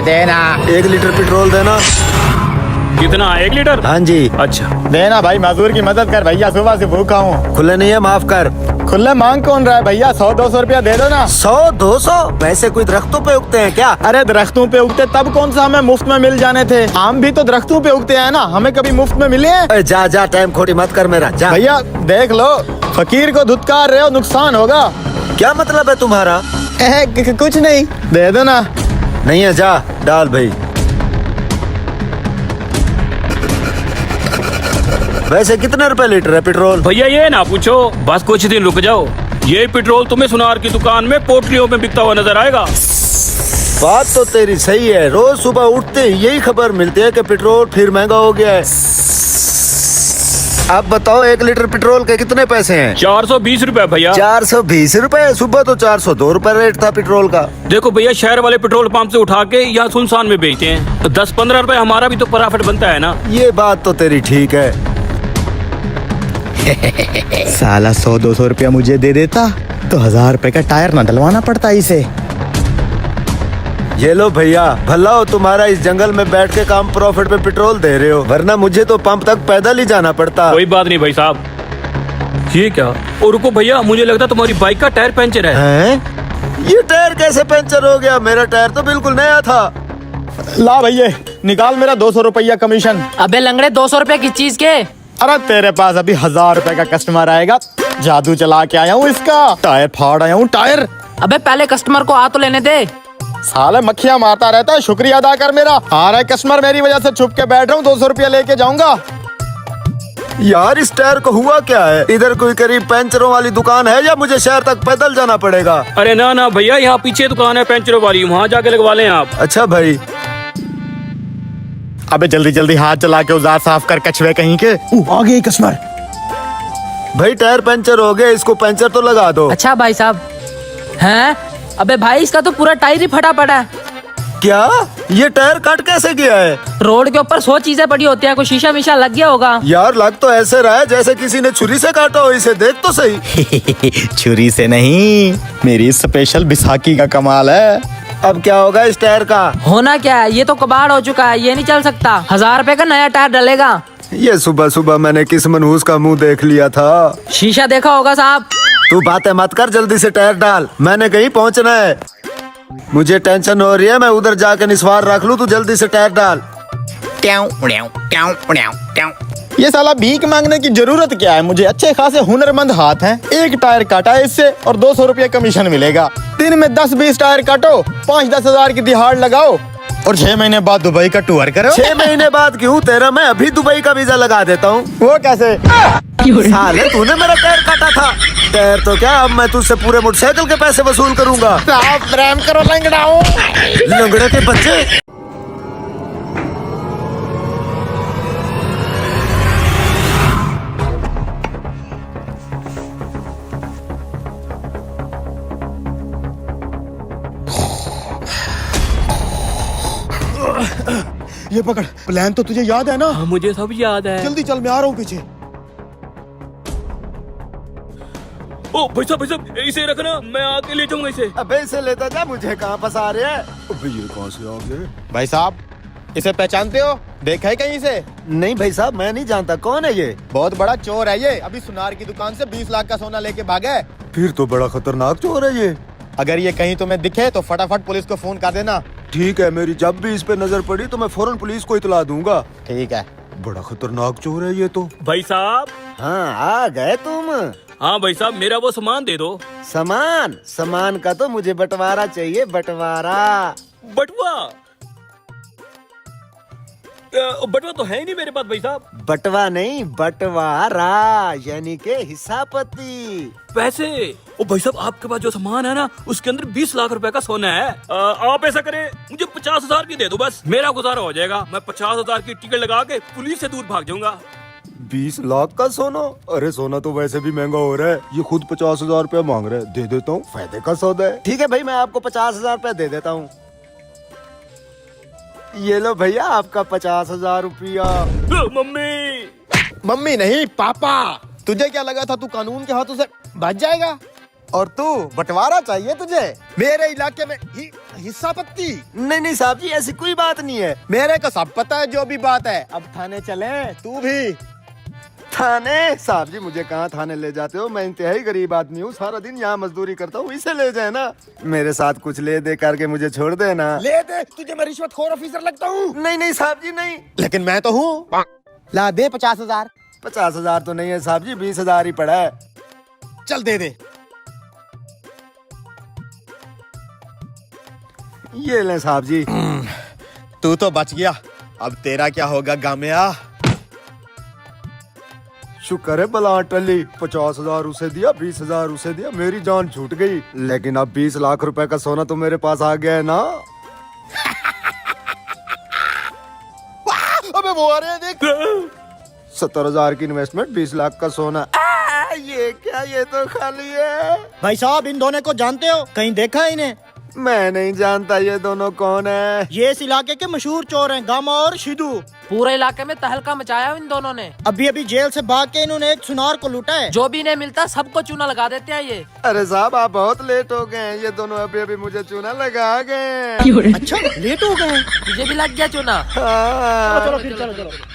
देना 1 litre petrol देना। कितना? 1 लीटर? हाँ जी। अच्छा देना भाई, मजदूर की मदद कर भैया, सुबह से भूखा हूँ। खुले नहीं है, माफ कर। खुले मांग कौन रहा है भैया, 100-200 रुपया दे दो ना। 100-200 पैसे कोई दरख्तों पे उगते हैं क्या? अरे दरख्तों पे उगते तब कौन सा हमें मुफ्त में मिल जाने थे? आम भी तो दरख्तों पे उगते हैं ना, हमें कभी मुफ्त में मिले हैं? अरे जा जा, टाइम खोटी मत कर मेरा, जा। भैया देख लो, फकीर को धुतकार रहे हो, नुकसान होगा। क्या मतलब है तुम्हारा? कुछ नहीं, दे दो ना। नहीं है, जा डाल भाई। वैसे कितने रुपए लीटर है पेट्रोल? भैया ये ना पूछो, बस कुछ दिन रुक जाओ, ये पेट्रोल तुम्हें सुनार की दुकान में पोटलियों में बिकता हुआ नजर आएगा। बात तो तेरी सही है, रोज सुबह उठते ही यही खबर मिलती है कि पेट्रोल फिर महंगा हो गया है। आप बताओ 1 लीटर पेट्रोल के कितने पैसे हैं? 420 रुपए भैया। 420 रुपए? सुबह तो 402 रुपए रेट था पेट्रोल का। देखो भैया, शहर वाले पेट्रोल पंप से उठा के यहाँ सुनसान में बेचते हैं, तो 10-15 रुपए हमारा भी तो प्रॉफिट बनता है ना। ये बात तो तेरी ठीक है। साला 100-200 रुपया मुझे दे देता तो 1000 रुपए का टायर न डलवाना पड़ता इसे। ये लो भैया, भला हो तुम्हारा, इस जंगल में बैठ के काम प्रॉफिट पे पेट्रोल दे रहे हो, वरना मुझे तो पंप तक पैदल ही जाना पड़ता। कोई बात नहीं भाई साहब। ये क्या? और रुको भैया, मुझे लगता तुम्हारी बाइक का टायर पंचर है। हैं? ये टायर कैसे पंचर हो गया? मेरा टायर तो बिल्कुल नया था। ला भैया, निकाल मेरा 200 रुपया कमीशन। अबे लंगड़े, 200 रुपए किस चीज के? अरे तेरे पास अभी 1000 रुपए का कस्टमर आएगा, जादू चला के आया हूँ इसका, टायर फाड़ आया हूँ टायर। अबे पहले कस्टमर को आ तो लेने दे। साले मक्खियाँ मारता रहता है, शुक्रिया अदा कर मेरा। आ रहा है कस्टमर, मेरी वजह से छुप के बैठ रहा हूँ, 200 रुपया लेके जाऊंगा। यार इस टायर को हुआ क्या है? इधर कोई करीब पंचरों वाली दुकान है या मुझे शहर तक पैदल जाना पड़ेगा? अरे ना ना भैया, यहाँ पीछे दुकान है पंचरों वाली, वहाँ जाके लगवा लें आप। अच्छा भाई। अबे जल्दी जल्दी हाथ चला के औजार साफ कर, कछुए कहीं के। आ गए कस्टमर। भाई टायर पंचर हो गया, इसको पंचर तो लगा दो। अच्छा भाई साहब। हैं? अबे भाई, इसका तो पूरा टायर ही फटा पड़ा है। क्या? ये टायर कट कैसे गया है? रोड के ऊपर 100 चीजें पड़ी होती है, कोई शीशा मीशा लग गया होगा। यार लग तो ऐसे रहा है जैसे किसी ने छुरी से काटा हो, इसे देख तो सही। छुरी से नहीं, मेरी स्पेशल बिसाकी का कमाल है। अब क्या होगा इस टायर का? होना क्या है, ये तो कबाड़ हो चुका है, ये नहीं चल सकता। 1000 रुपए का नया टायर डलेगा। ये सुबह सुबह मैंने किस मनहूस का मुंह देख लिया था। शीशा देखा होगा साहब। तू बातें मत कर, जल्दी से टायर डाल, मैंने कहीं पहुंचना है। मुझे टेंशन हो रही है, मैं उधर जाके निस्वार रख लूं, तू जल्दी से टायर डाल। ये साला भीख मांगने की जरूरत क्या है, मुझे अच्छे खासे हुनरमंद हाथ हैं। एक टायर काटा है इससे और 200 रुपया कमीशन मिलेगा। दिन में 10-20 टायर काटो, 5-10 हजार की दिहाड़ लगाओ और 6 महीने बाद दुबई का टूर करो। 6 महीने बाद क्यों? तेरा मैं अभी दुबई का वीजा लगा देता हूँ। वो कैसे? साले तूने मेरा टायर काटा था। टायर तो क्या, अब मैं तुझसे पूरे मोटरसाइकिल के पैसे वसूल करूंगा। आप प्रेम करो लंगड़ाओ। लंगड़े के बच्चे। ये पकड़, प्लान तो तुझे याद है ना? हाँ, मुझे सब याद है। जल्दी चल, मैं आ रहा हूँ पीछे। ओ भाई साहब, इसे रखना, मैं आके ले जाऊंगा इसे। अबे इसे लेता जा, मुझे कहाँ फंसा रहे हैं? अबे ये कहाँ से आ गए? भाई साहब, इसे पहचानते हो? देखा है कहीं से? नहीं भाई साहब, मैं नहीं जानता। कौन है ये? बहुत बड़ा चोर है ये, अभी सुनार की दुकान से 20 लाख का सोना लेके भागा है। फिर तो बड़ा खतरनाक चोर है ये। अगर ये कहीं तुम्हें दिखे तो फटाफट पुलिस को फोन कर देना। ठीक है, मेरी जब भी इस पे नजर पड़ी तो मैं फौरन पुलिस को इतला दूंगा। ठीक है। बड़ा खतरनाक चोर है ये तो। भाई साहब। हाँ आ गए तुम। हाँ भाई साहब, मेरा वो सामान दे दो। सामान का तो मुझे बंटवारा चाहिए, बंटवारा। बटुआ? बटुआ तो है ही नहीं मेरे पास भाई साहब। बटवा नहीं, बंटवारा, यानी के हिस्सापति। पैसे? ओ भाई साहब, आपके पास जो सामान है ना, उसके अंदर 20 लाख रुपए का सोना है। आप ऐसा करें, मुझे 50,000 की दे दो, बस मेरा गुजारा हो जाएगा। मैं 50,000 की टिकट लगा के पुलिस से दूर भाग जाऊंगा। 20 लाख का सोना? अरे सोना तो वैसे भी महंगा हो रहा है, ये खुद 50,000 रुपया मांग रहे हैं। दे देता हूँ, फायदे का सौदा है। ठीक है भाई, मैं आपको 50,000 रुपया दे देता हूँ। ये लो भैया आपका 50,000 रुपया। मम्मी। मम्मी नहीं, पापा। तुझे क्या लगा था तू कानून के हाथों से बच जाएगा? और तू बंटवारा चाहिए तुझे? मेरे इलाके में ही हिस्सा पत्ती। नहीं साहब जी, ऐसी कोई बात नहीं है। मेरे को सब पता है जो भी बात है। अब थाने चले, तू भी। थाने? साहब जी मुझे कहाँ थाने ले जाते हो, मैं इंतहाई गरीब आदमी हूँ, सारा दिन यहाँ मजदूरी करता हूँ, इसे ले जाए ना। मेरे साथ कुछ ले दे करके मुझे छोड़ देना। ले दे, तुझे मैं रिश्वतखोर ऑफिसर लगता हूँ? नहीं साहब जी नहीं। लेकिन मैं तो हूँ। ला दे 50,000। 50,000 तो नहीं है साहब जी, 20,000 ही पड़ा है। चल दे दे। ये ले साहब जी। तू तो बच गया, अब तेरा क्या होगा गामिया? शुक्र है बला टली। 50,000 उसे दिया, 20,000 उसे दिया, मेरी जान छूट गई। लेकिन अब 20 लाख रुपए का सोना तो मेरे पास आ गया है ना। अबे वो आ रहे हैं, देख। 70,000 की इन्वेस्टमेंट, 20 लाख का सोना। ये क्या, ये तो खाली है। भाई साहब, इन दोनों को जानते हो? कहीं देखा है इन्हें? मैं नहीं जानता ये दोनों कौन है। ये इस इलाके के मशहूर चोर हैं, गामा और शिदू। पूरे इलाके में तहलका मचाया इन दोनों ने। अभी अभी जेल से भाग के इन्होंने एक सुनार को लूटा है। जो भी इन्हें मिलता सबको चूना लगा देते हैं ये। अरे साहब आप बहुत लेट हो गए हैं, ये दोनों अभी अभी मुझे चूना लगा गए। अच्छा, लेट हो गए हैं। तुझे भी लग गया चूना? हाँ। चलो फिर, चलो।